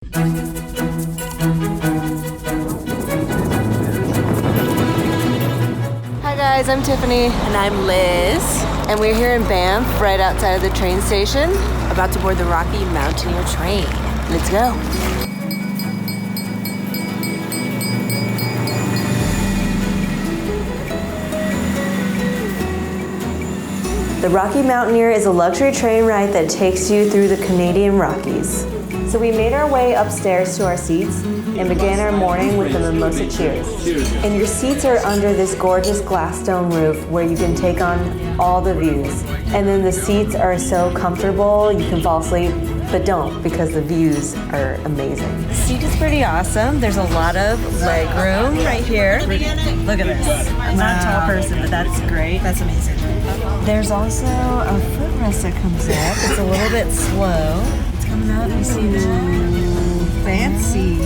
Hi guys, I'm Tiffany. And I'm Liz. And we're here in Banff, right outside of the train station. About to board the Rocky Mountaineer train. Let's go. The Rocky Mountaineer is a luxury train ride that takes you through the Canadian Rockies. So we made our way upstairs to our seats and began our morning with the mimosa cheers. And your seats are under this gorgeous glass dome roof where you can take on all the views. And then the seats are so comfortable, you can fall asleep, but don't, because the views are amazing. The seat is pretty awesome. There's a lot of leg room right here. Look at this. I'm not a tall person, but that's great. That's amazing. There's also a footrest that comes up. It's a little bit slow. It's coming up. You see that? Fancy.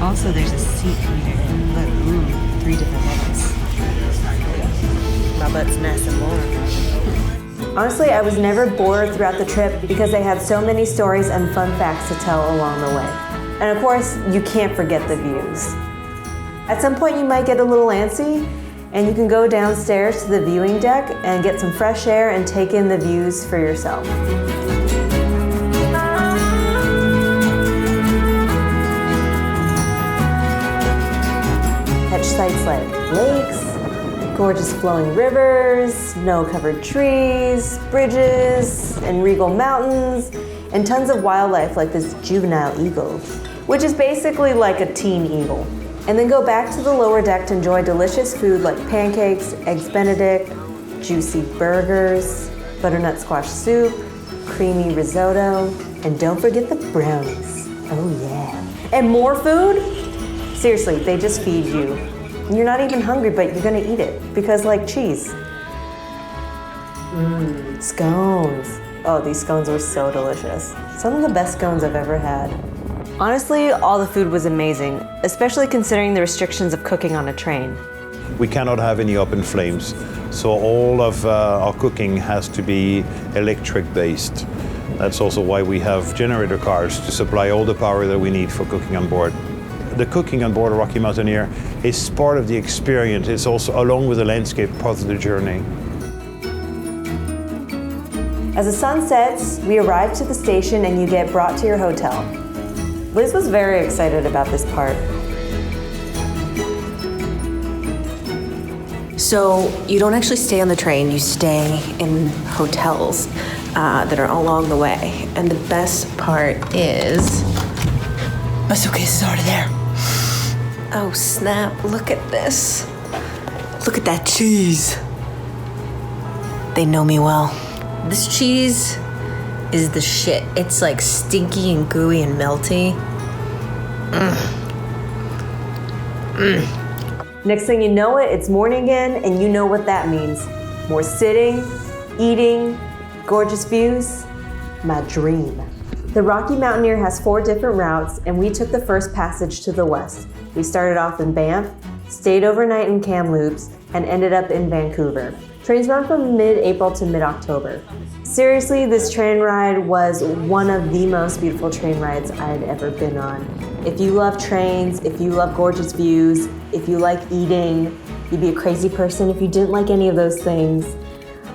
Also, there's a seat heater. Look, 3 different levels. My butt's nice and warm. Honestly, I was never bored throughout the trip because they had so many stories and fun facts to tell along the way. And of course, you can't forget the views. At some point, you might get a little antsy, and you can go downstairs to the viewing deck and get some fresh air and take in the views for yourself. Catch sights like lakes, gorgeous flowing rivers, snow-covered trees, bridges, and regal mountains, and tons of wildlife like this juvenile eagle, which is basically like a teen eagle. And then go back to the lower deck to enjoy delicious food like pancakes, eggs Benedict, juicy burgers, butternut squash soup, creamy risotto, and don't forget the brownies. Oh yeah. And more food? Seriously, they just feed you. You're not even hungry, but you're gonna eat it because like cheese. Scones. Oh, these scones were so delicious. Some of the best scones I've ever had. Honestly, all the food was amazing, especially considering the restrictions of cooking on a train. We cannot have any open flames, so all of our cooking has to be electric based. That's also why we have generator cars to supply all the power that we need for cooking on board. The cooking on board a Rocky Mountaineer is part of the experience. It's also, along with the landscape, part of the journey. As the sun sets, we arrive to the station and you get brought to your hotel. Liz was very excited about this part. So you don't actually stay on the train, you stay in hotels that are along the way. And the best part is, my suitcase is already there. Oh snap, look at this. Look at that cheese. They know me well. This cheese is the shit. It's like stinky and gooey and melty. Next thing you know it's morning again, and you know what that means. More sitting, eating, gorgeous views, my dream. The Rocky Mountaineer has 4 different routes, and we took the first passage to the west. We started off in Banff, stayed overnight in Kamloops, and ended up in Vancouver. Trains run from mid-April to mid-October. Seriously, this train ride was one of the most beautiful train rides I'd ever been on. If you love trains, if you love gorgeous views, if you like eating, you'd be a crazy person if you didn't like any of those things.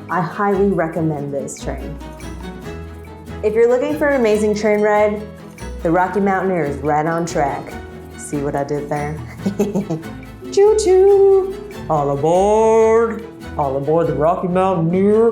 I highly recommend this train. If you're looking for an amazing train ride, the Rocky Mountaineer is right on track. See what I did there? Choo-choo! All aboard the Rocky Mountaineer.